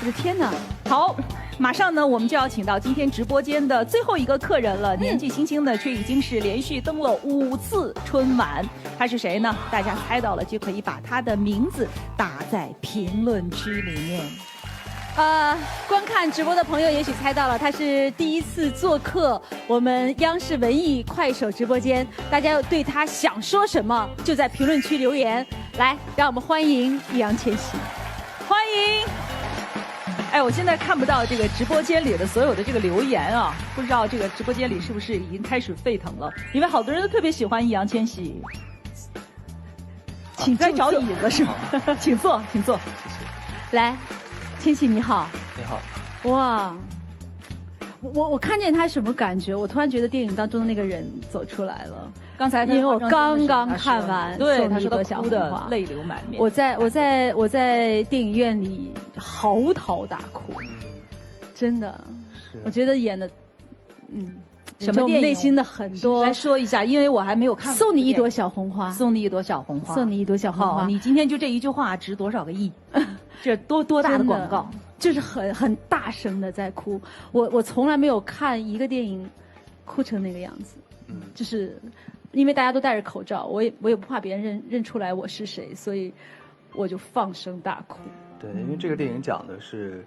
我的天哪！好，马上呢，我们就要请到今天直播间的最后一个客人了。年纪轻轻的，却已经是连续登了5次春晚。他是谁呢？大家猜到了就可以把他的名字打在评论区里面。观看直播的朋友也许猜到了，他是第一次做客我们央视文艺快手直播间。大家对他想说什么，就在评论区留言。来，让我们欢迎易烊千玺，欢迎。哎，我现在看不到这个直播间里的所有的这个留言啊，不知道这个直播间里是不是已经开始沸腾了？因为好多人都特别喜欢易烊千玺。请再找椅子是吗？请坐，请坐。谢谢。来，千玺你好。你好。哇，我看见他什么感觉？我突然觉得电影当中的那个人走出来了。刚才因为我刚刚看完，对，他说他哭的泪流满面。我在电影院里嚎啕大哭，真的。是。我觉得演的，什么电影？内心的很多。来说一下，因为我还没有看。送你一朵小红花。送你一朵小红花。送你一朵小红花。你今天就这一句话值多少个亿？这多大的广告？就是很大声的在哭。我从来没有看一个电影哭成那个样子。就是因为大家都戴着口罩，我也不怕别人认出来我是谁，所以我就放声大哭。对，因为这个电影讲的是，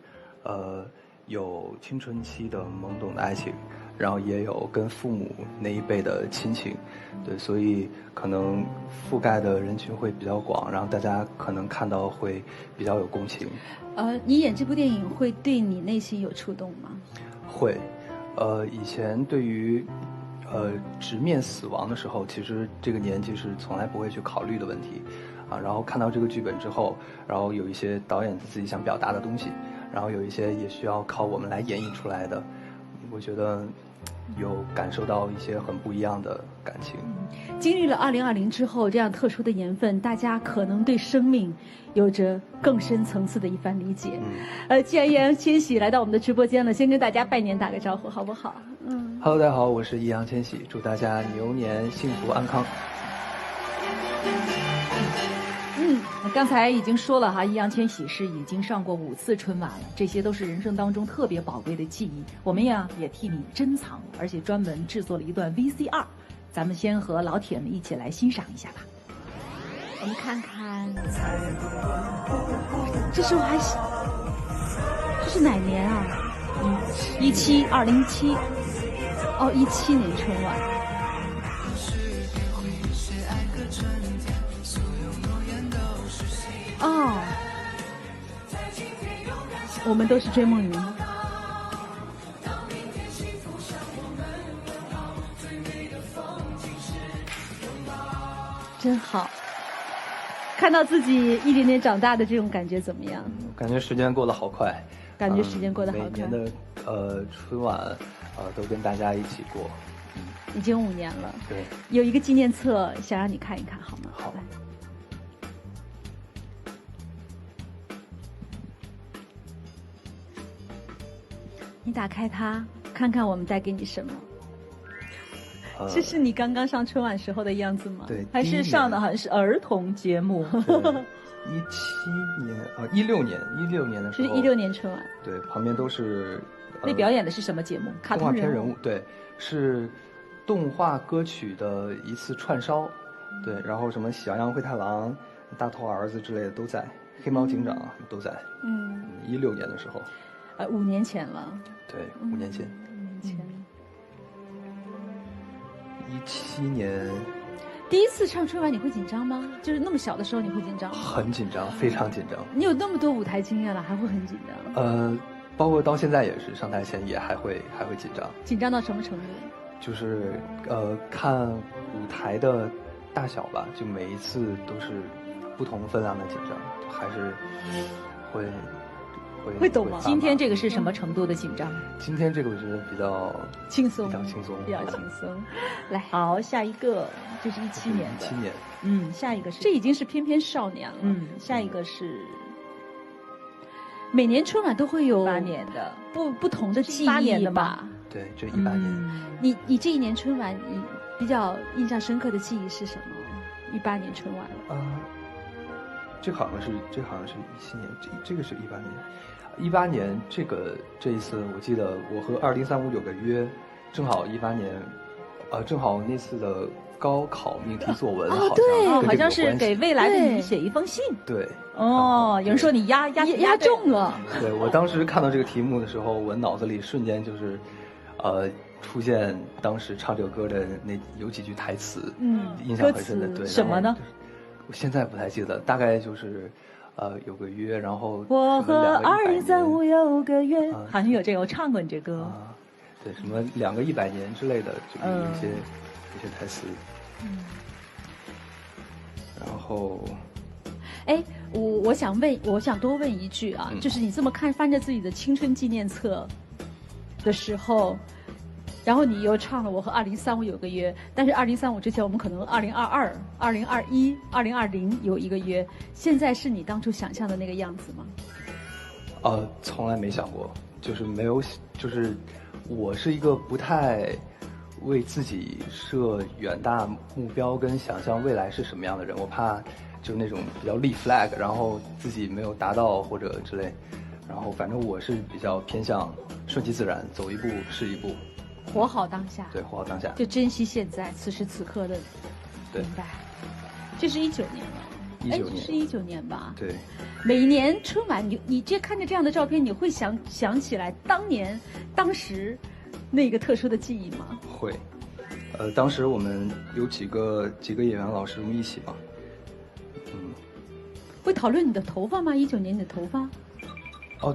有青春期的懵懂的爱情，然后也有跟父母那一辈的亲情，对，所以可能覆盖的人群会比较广，然后大家可能看到会比较有共情。你演这部电影会对你内心有触动吗？会，以前对于直面死亡的时候，其实这个年纪是从来不会去考虑的问题，啊，然后看到这个剧本之后，然后有一些导演自己想表达的东西，然后有一些也需要靠我们来演绎出来的，我觉得有感受到一些很不一样的感情。经历了2020之后这样特殊的年份，大家可能对生命有着更深层次的一番理解。既然易烊千玺来到我们的直播间了，先跟大家拜年打个招呼好不好？Hello， 大家好，我是易烊千玺，祝大家牛年幸福安康。刚才已经说了哈，易烊千玺是已经上过5次春晚了，这些都是人生当中特别宝贵的记忆，我们也替你珍藏，而且专门制作了一段 VCR， 咱们先和老铁们一起来欣赏一下吧。我们看看，这是这是哪年啊2017。哦，17年春晚。哦，我们都是追梦人。真好，看到自己一点点长大的这种感觉怎么样？感觉时间过得好快。感觉时间过得好快。每年的春晚都跟大家一起过。已经5年了。对。有一个纪念册，想让你看一看，好吗？好。你打开它，看看我们带给你什么。这是你刚刚上春晚时候的样子吗？对，还是上的好像是儿童节目。17年16年的时候。是16年春晚。对，旁边都是。那表演的是什么节目？卡通片人物。对，是动画歌曲的一次串烧。对，然后什么小羊灰太狼、大头儿子之类的都在，黑猫警长都在。16年的时候。5年前了。对，5年前。5年前。17年。第一次上春晚你会紧张吗？就是那么小的时候你会紧张吗？很紧张，非常紧张。你有那么多舞台经验了，还会很紧张？包括到现在也是，上台前也还会紧张。紧张到什么程度？就是看舞台的大小吧，就每一次都是不同分量的紧张，还是会懂吗？今天这个是什么程度的紧张？今天这个我觉得比较轻松，比较轻松。来，好，下一个就是17年的。17年。下一个是这已经是翩翩少年了。下一个是。每年春晚都会有18年的不同的记忆吧？对，这18年。你这一年春晚，你比较印象深刻的记忆是什么？18年春晚。这好像是17年，这个是18年这一次我记得我和2035有个约，正好18年，正好那次的高考命题作文好像是给未来的你写一封信。对。有人说你押中了。对，我当时看到这个题目的时候，我脑子里瞬间就是，出现当时唱这个歌的有几句台词，印象很深的。对，什么呢？我现在不太记得，大概就是，有个约，然后我和2035有个约，好像有这个，我唱过你这歌。对，什么2个100年之类的，就是有一些台词。然后，我想多问一句啊，就是你这么翻着自己的青春纪念册的时候，然后你又唱了我和2035有个约，但是2035之前我们可能2022、2021、2020有一个约，现在是你当初想象的那个样子吗？从来没想过，就是没有，就是我是一个不太为自己设远大目标跟想象未来是什么样的人，我怕就那种比较立 flag， 然后自己没有达到或者之类，然后反正我是比较偏向顺其自然，走一步是一步，活好当下。对，活好当下，就珍惜现在此时此刻的。对，明白。这是19年了。19年是19年吧？对。每年春晚，你看着这样的照片，你会想起来当时那个特殊的记忆吗？会。当时我们有几个演员老师我们一起嘛。会讨论你的头发吗？19年你的头发？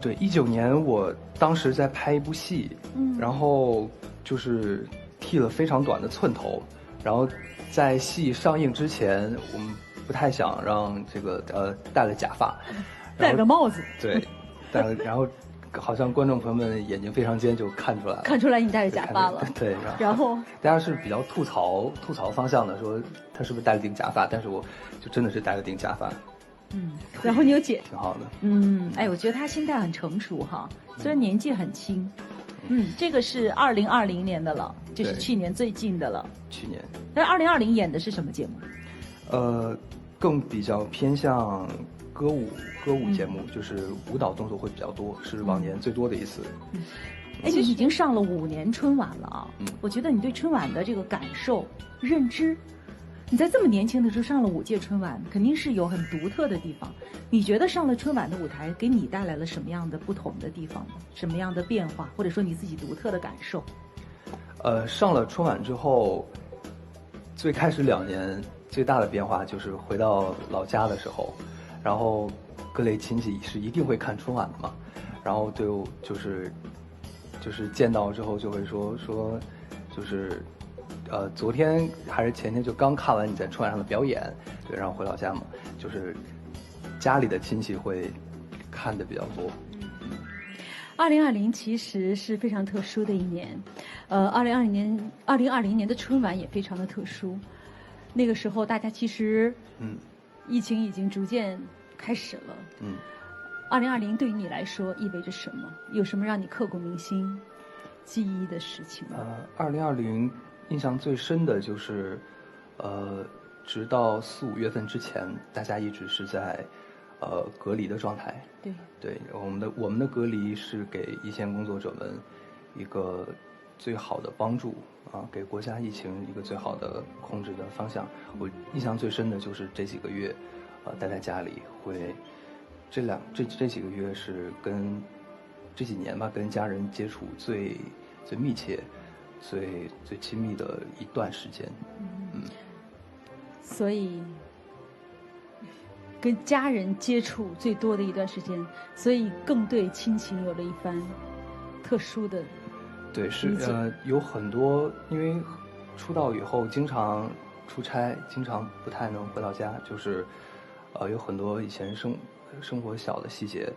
对，19年我当时在拍一部戏，然后就是剃了非常短的寸头，然后在戏上映之前，我们不太想让这个戴了假发，戴了帽子，对，然后好像观众朋友们眼睛非常尖，就看出来你戴着假发了，对，然后大家是比较吐槽方向的，说他是不是戴了顶假发，但是我就真的是戴了顶假发。然后你有解挺好的。我觉得他心态很成熟哈，虽然年纪很轻。这个是2020年的了，就是去年最近的了。去年。那2020演的是什么节目？更比较偏向歌舞节目，就是舞蹈动作会比较多，是往年最多的一次。你已经上了5年春晚了啊！我觉得你对春晚的这个感受、认知。你在这么年轻的时候上了5届春晚，肯定是有很独特的地方。你觉得上了春晚的舞台给你带来了什么样的不同的地方呢？什么样的变化，或者说你自己独特的感受？上了春晚之后，最开始2年最大的变化就是回到老家的时候，然后各类亲戚是一定会看春晚的嘛，然后就是见到之后就会说就是。昨天还是前天就刚看完你在春晚上的表演，对，然后回老家嘛，就是家里的亲戚会看的比较多。2020其实是非常特殊的一年，2020年的春晚也非常的特殊。那个时候大家其实，疫情已经逐渐开始了。2020对于你来说意味着什么？有什么让你刻骨铭心、记忆的事情吗？2020。印象最深的就是，直到4、5月份之前，大家一直是在，隔离的状态。对，我们的隔离是给一线工作者们一个最好的帮助啊，给国家疫情一个最好的控制的方向。我印象最深的就是这几个月，待在家里会，这几个月是这几年吧，跟家人接触最密切。最亲密的一段时间，所以跟家人接触最多的一段时间，所以更对亲情有了一番特殊的。对，是有很多，因为出道以后经常出差，经常不太能回到家，就是有很多以前生活小的细节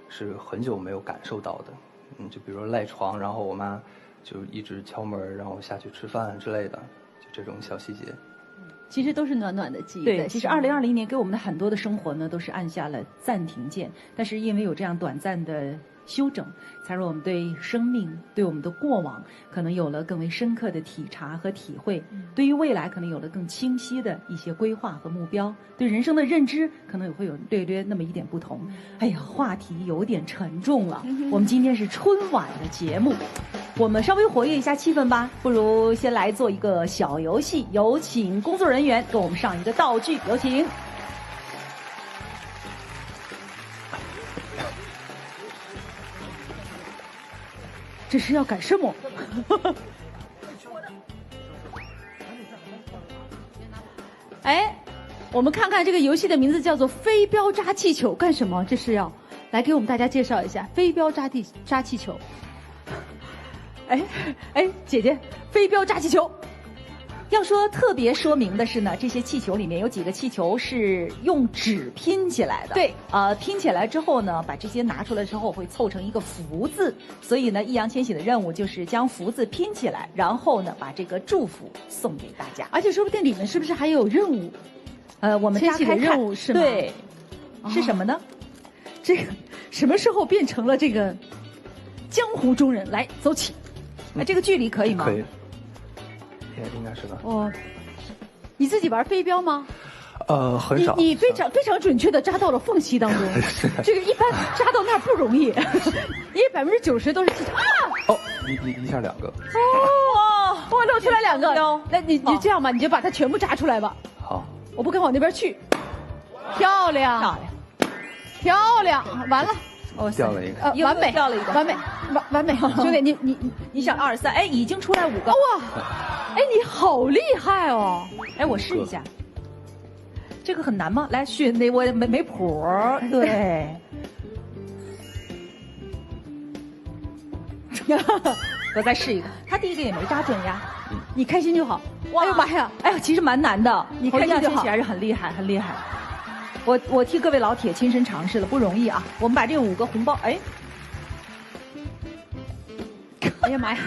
是很久没有感受到的，就比如说赖床，然后我妈就一直敲门让我下去吃饭之类的，就这种小细节。其实都是暖暖的记忆。对，其实2020年给我们的很多的生活呢，都是按下了暂停键，但是因为有这样短暂的修整，才让我们对生命、对我们的过往，可能有了更为深刻的体察和体会；对于未来，可能有了更清晰的一些规划和目标；对人生的认知，可能也会有略略那么一点不同。哎呀，话题有点沉重了。我们今天是春晚的节目，我们稍微活跃一下气氛吧。不如先来做一个小游戏，有请工作人员给我们上一个道具，有请。这是要干什么？哎，我们看看这个游戏的名字叫做飞镖扎气球，干什么？这是要来给我们大家介绍一下飞镖扎气球。哎，姐姐，飞镖扎气球。要说特别说明的是呢，这些气球里面有几个气球是用纸拼起来的。对，拼起来之后呢，把这些拿出来之后会凑成一个福字。所以呢，易烊千玺的任务就是将福字拼起来，然后呢，把这个祝福送给大家。而且说不定里面是不是还有任务？我们千玺的任务是吗？对，是什么呢？这个什么时候变成了这个江湖中人？来，走起。这个距离可以吗？可以。应该是吧。哦，你自己玩飞镖吗？很少。你非常准确的扎到了缝隙当中。这个一般扎到那儿不容易，因为90%都是气球啊。哦，一下2个。哦，哇，露出来2个。那你这样吧，你就把它全部扎出来吧。好。我不敢往那边去。漂亮，完了。哦，掉了一个。完美，掉了一个，完美。兄弟，你想2、3，已经出来5个。哇，你好厉害哦！我试一下。这个很难吗？来，我没谱。对。我再试一个。他第一个也没扎准呀。你开心就好。哇，哎呦妈呀！其实蛮难的。你开心就好，还是很厉害，很厉害。我替各位老铁亲身尝试了，不容易啊！我们把这5个红包，哎呀妈呀！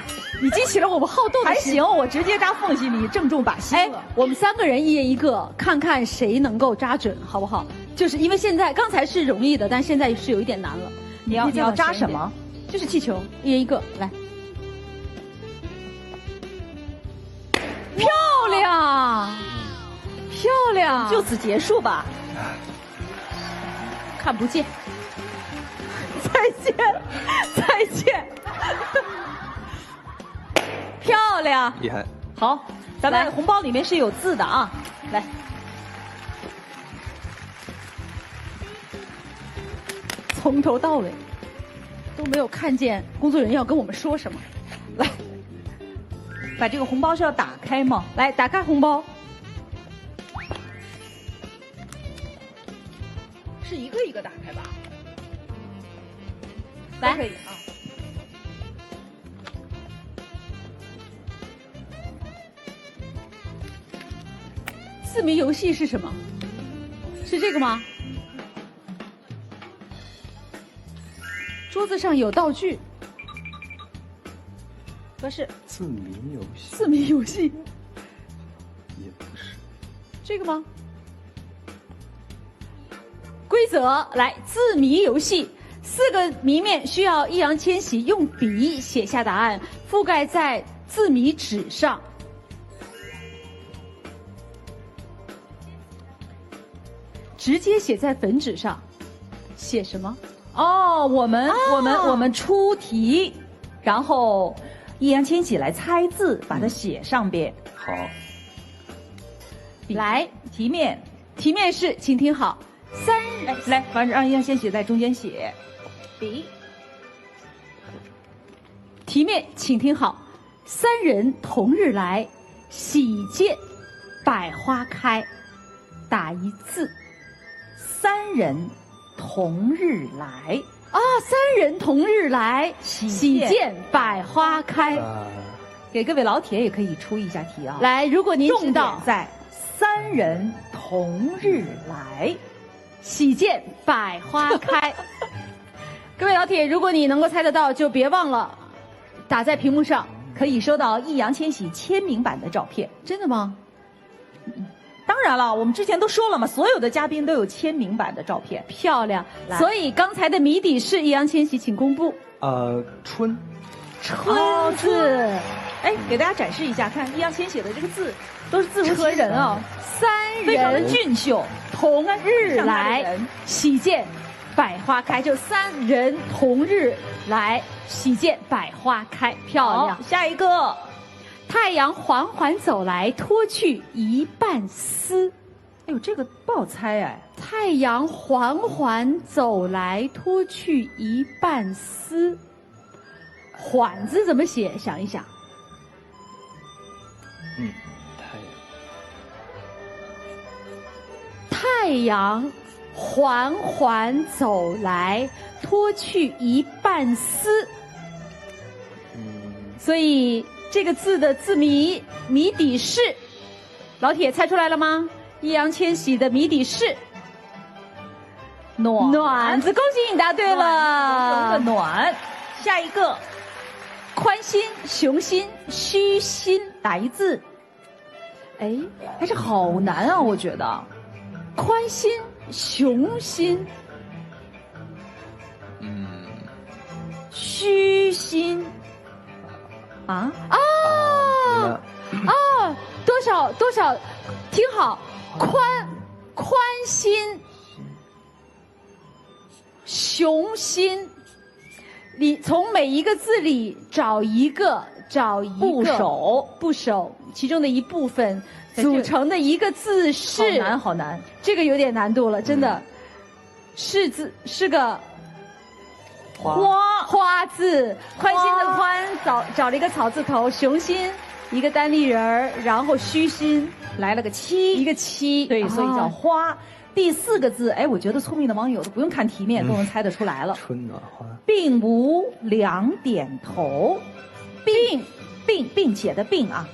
你激起了我们好斗的还行，我直接扎缝隙里，正中靶心了。我们3个人一人一个，看看谁能够扎准，好不好？就是因为刚才是容易的，但现在是有一点难了。你要扎什么？就是气球，一人一个，来。漂亮，就此结束吧。看不见。再见。漂亮，厉害。好，咱们红包里面是有字的啊，来。从头到尾都没有看见工作人员要跟我们说什么。来，把这个红包是要打开吗？来，打开红包。是一个一个打开吧？来，可以啊。字谜游戏是什么？是这个吗？桌子上有道具。不是。字谜游戏。字谜游戏。也不是。这个吗？规则来，字谜游戏，4个谜面需要易烊千玺用笔写下答案，覆盖在字谜纸上。直接写在粉纸上，写什么？哦，我们出题，然后易烊千玺来猜字，把它写上边。好。来，题面是，请听好。来，反正让易烊千玺在中间写。笔。题面，请听好：3人同日来，喜见百花开。打一字。3人同日来啊！3人同日来，喜见百花开。给各位老铁也可以出一下题啊。来，如果您知道，在3人同日来，喜见百花开。各位老铁，如果你能够猜得到，就别忘了打在屏幕上，可以收到易烊千玺签名版的照片。真的吗？然了，我们之前都说了嘛，所有的嘉宾都有签名版的照片。漂亮。来所以刚才的谜底是易烊千玺，请公布春，春字。哎，给大家展示一下，看易烊千玺的这个字都是字如其人啊，三非常的人俊秀。同日像他的来人，喜见百花开，就三人同日来，喜见百花开，漂亮好。下一个，太阳缓缓走来，脱去一半丝。哎呦，这个不好猜哎。太阳缓缓走来，脱去一半丝。缓字怎么写？想一想。太阳缓缓走来，脱去一半丝。所以这个字的字谜底是，老铁猜出来了吗？易烊千玺的谜底是暖字，恭喜你答对了。暖，下一个宽心、雄心、虚心，打一字。哎，哎，这好难啊，我觉得。宽心、雄心、虚心。啊啊，多少，听好，宽心，雄心，你从每一个字里找一个部首其中的一部分组成的一个字是，好难，这个有点难度了，真的，是字是个花字，宽心的宽，找了一个草字头，雄心一个单立人儿，然后虚心来了个七，一个七，对，所以叫花。第四个字，哎，我觉得聪明的网友都不用看题面都能猜得出来了。春暖花，并无两点头，并且的并啊，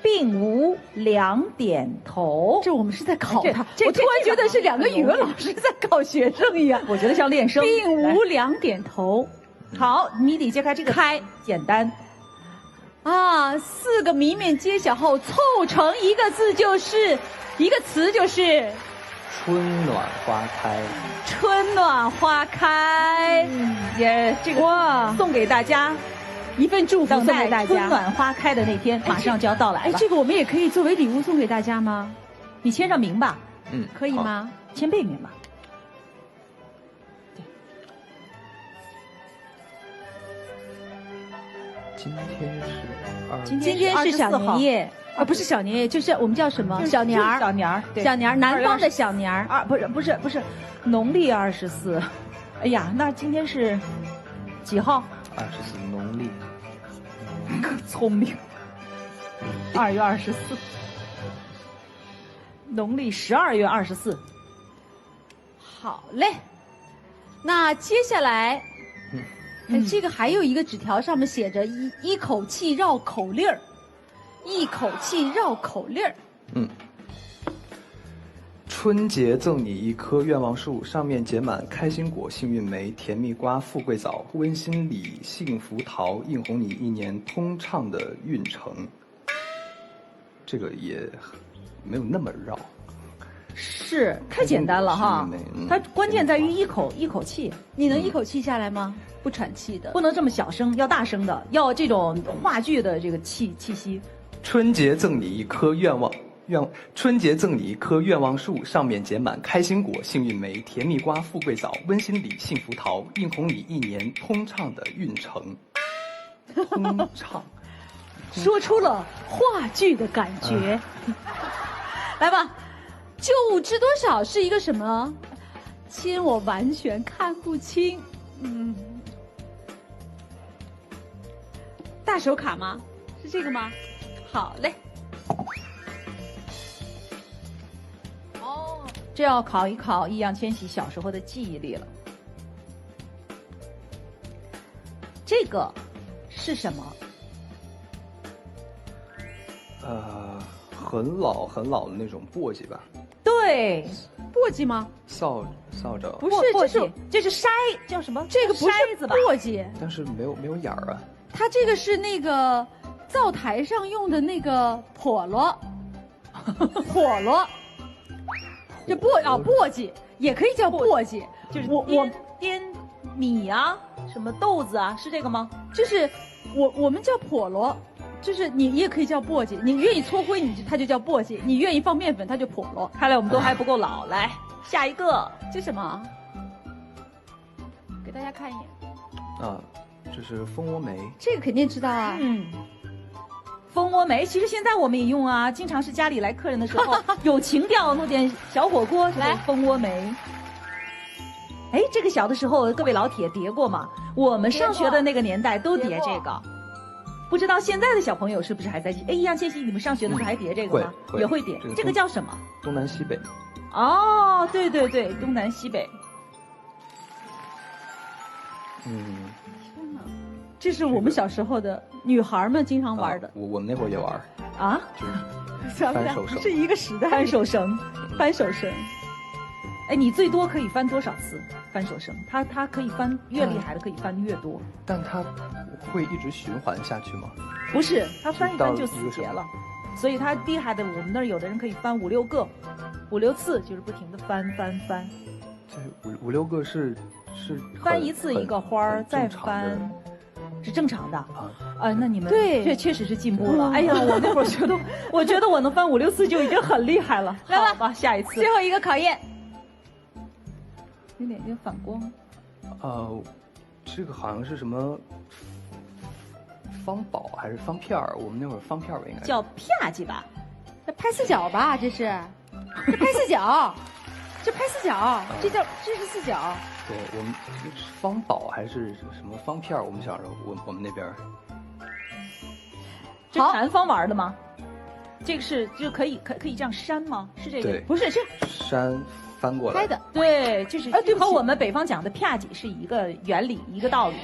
并无两点头。这我们是在考他，我突然觉得是两个语文老师在考学生一样。我觉得像练声。并无两点头。好，谜底揭开，这个开简单啊，四个谜面揭晓后凑成一个字就是一个词就是春暖花开。春暖花开，也这个哇，送给大家一份祝福，送给大家。春暖花开的那天马上就要到来了。哎，这个我们也可以作为礼物送给大家吗？你签上名吧。可以吗？签背面吧。今天是今天是小年夜啊，不是小年夜，就是我们叫什么？小年儿，小年儿，小年儿，南方的小年儿。不是，农历24。哎呀，那今天是几号？24，农历。聪明。2月24，农历12月24。好嘞，那接下来，这个还有一个纸条，上面写着一口气绕口令儿，一口气绕口令儿。春节赠你一棵愿望树，上面结满开心果、幸运梅、甜蜜瓜、富贵枣、温馨李、幸福桃，映红你一年通畅的运程。这个也没有那么绕，是太简单了哈。它关键在于一口气。你能一口气下来吗？不喘气的，不能这么小声，要大声的，要这种话剧的这个气息。春节赠你一棵春节赠你一棵愿望树，上面结满开心果、幸运梅、甜蜜瓜、富贵枣、温馨李、幸福桃，映红你一年通畅的运程。通畅，说出了话剧的感觉。来吧，就知多少是一个什么？亲，我完全看不清。大手卡吗？是这个吗？好嘞。这要考一考易烊千玺小时候的记忆力了。这个是什么？很老的那种簸箕吧？对，簸箕吗？扫帚不是，这是筛，叫什么？这个不是筛子吧？簸箕，但是没有眼儿啊。它这个是那个灶台上用的那个笸箩，笸箩。这簸箕也可以叫簸箕，就是我颠米啊，什么豆子啊，是这个吗？就是我们叫笸箩，就是你也可以叫簸箕，你愿意搓灰它就叫簸箕，你愿意放面粉它就笸箩。看来我们都还不够老，来下一个，这什么？给大家看一眼，啊，这是蜂窝煤。这个肯定知道啊。蜂窝煤，其实现在我们也用啊，经常是家里来客人的时候有情调，弄点小火锅，来蜂窝煤。哎，这个小的时候各位老铁叠过吗？我们上学的那个年代都叠这个，不知道现在的小朋友是不是还在？哎，易烊千玺，你们上学的时候还叠这个吗？会也会叠，这个叫什么？东南西北。哦，对对对，东南西北。这是我们小时候的女孩们经常玩的。我们那会儿也玩啊，就是翻手绳，是一个时代。翻手绳，翻手绳。哎，你最多可以翻多少次翻手绳？它可以翻越厉害的可以翻越多，但它会一直循环下去吗？不是，它翻一翻就死结了。所以它厉害的，我们那儿有的人可以翻5、6个，5、6次，就是不停的翻。这5、6个是翻一次一个花儿，再翻，是正常的啊。那你们对，这确实是进步了。哎呀，我那会儿我觉得我能翻5、6次就已经很厉害了。来吧，下一次最后一个考验，有点反光。这个好像是什么方宝还是方片儿？我们那会儿方片儿吧，应该叫啪叽吧？这拍四角吧？这是拍四角，这拍四角，这是四角。对，我们方宝还是什么方片儿？我们小时候，我们那边。这南方玩的吗？这个是就可以这样扇吗？是这个？对，不是这扇翻过来。拍的，对，就是和我们北方讲的啪叽是一个原理，一个道理。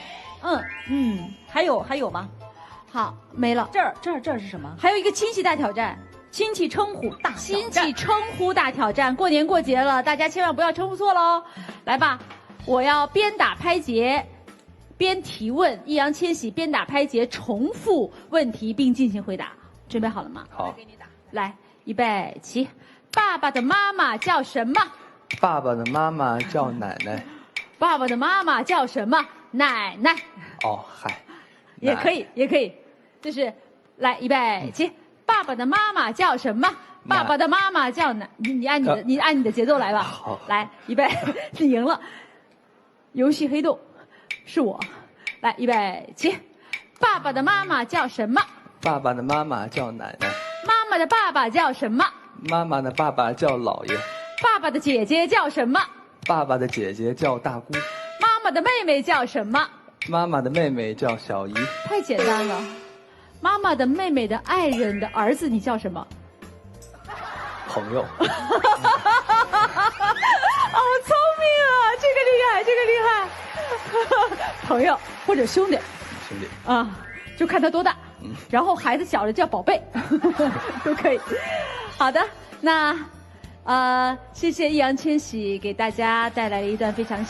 还有吗？好，没了。这儿是什么？还有一个亲戚大挑战。亲戚称呼大挑战，亲戚称呼大挑战，过年过节了，大家千万不要称呼错喽！来吧，我要边打拍节边提问，易烊千玺边打拍节重复问题并进行回答，准备好了吗？好，给你打。来，预备起。爸爸的妈妈叫什么？爸爸的妈妈叫奶奶。爸爸的妈妈叫什么？奶奶。哦，嗨，也可以，就是来预备起。爸爸的妈妈叫什么？爸爸的妈妈叫奶。你按你的节奏来吧。好，来预备，你赢了。游戏黑洞，是我。来预备起。爸爸的妈妈叫什么？爸爸的妈妈叫奶奶。妈妈的爸爸叫什么？妈妈的爸爸叫姥爷。爸爸的姐姐叫什么？爸爸的姐姐叫大姑。妈妈的妹妹叫什么？妈妈的妹妹叫小姨。太简单了。妈妈的妹妹的爱人的儿子，你叫什么？朋友。好聪明啊！这个厉害。朋友或者兄弟啊，就看他多大。然后孩子小的叫宝贝，都可以。好的，那谢谢易烊千玺给大家带来了一段非常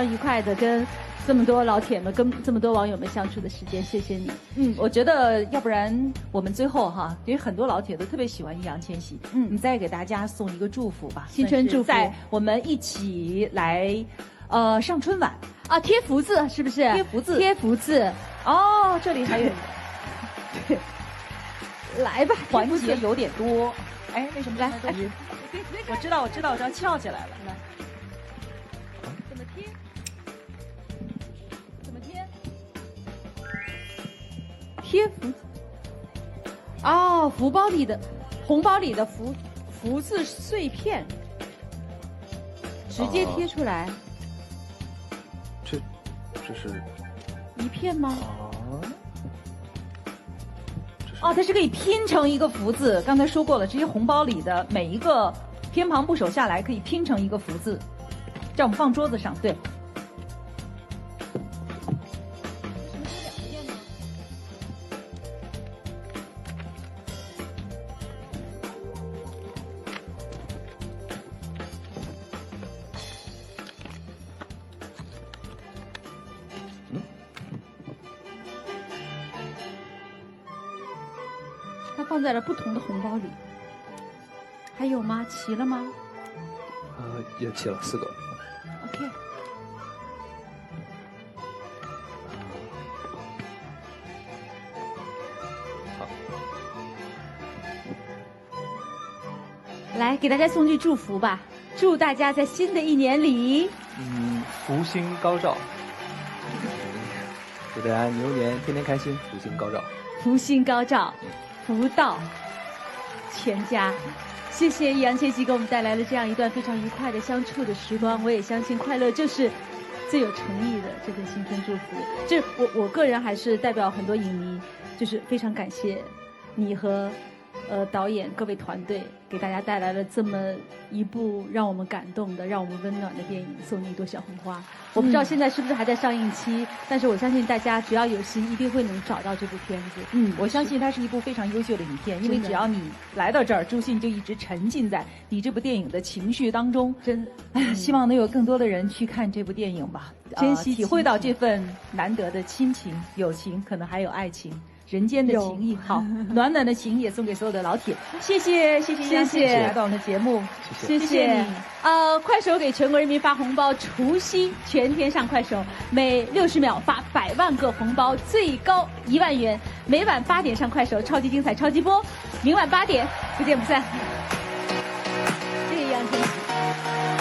愉快的跟这么多老铁们跟这么多网友们相处的时间，谢谢你。我觉得要不然我们最后哈，因为很多老铁都特别喜欢易烊千玺，你再给大家送一个祝福吧，新春祝福，在我们一起来上春晚啊，贴福字是不是？贴福字。哦，这里还有来吧，环节有点多。哎，为什么来？我知道，翘起来了。来，怎么贴？贴福。哦，红包里的福字碎片，直接贴出来。这是一片吗？哦，它是可以拼成一个福字。刚才说过了，这些红包里的每一个偏旁部首下来可以拼成一个福字，这样我们放桌子上。对。放在了不同的红包里，还有吗？齐了吗？也起了4个。OK。好，来给大家送句祝福吧，祝大家在新的一年里，福星高照。祝大家牛年天天开心，福星高照。福星高照，福到全家。谢谢易烊千玺给我们带来了这样一段非常愉快的相处的时光。我也相信快乐就是最有诚意的这份新春祝福。这我个人还是代表很多影迷，就是非常感谢你和导演各位团队给大家带来了这么一部让我们感动的、让我们温暖的电影《送你一朵小红花》。我不知道现在是不是还在上映期，但是我相信大家只要有心，一定会能找到这部片子。我相信它是一部非常优秀的影片，因为只要你来到这儿，朱信就一直沉浸在你这部电影的情绪当中。哎呀，希望能有更多的人去看这部电影吧，珍惜体会到这份难得的亲情、友情，可能还有爱情。人间的情谊，好，暖暖的情也送给所有的老铁。谢谢易烊千玺来到我们的节目，谢谢你。快手给全国人民发红包，除夕全天上快手，每60秒发100万个红包，最高1万元。每晚8点上快手，超级精彩，超级播。明晚8点，不见不散。谢谢易烊千玺。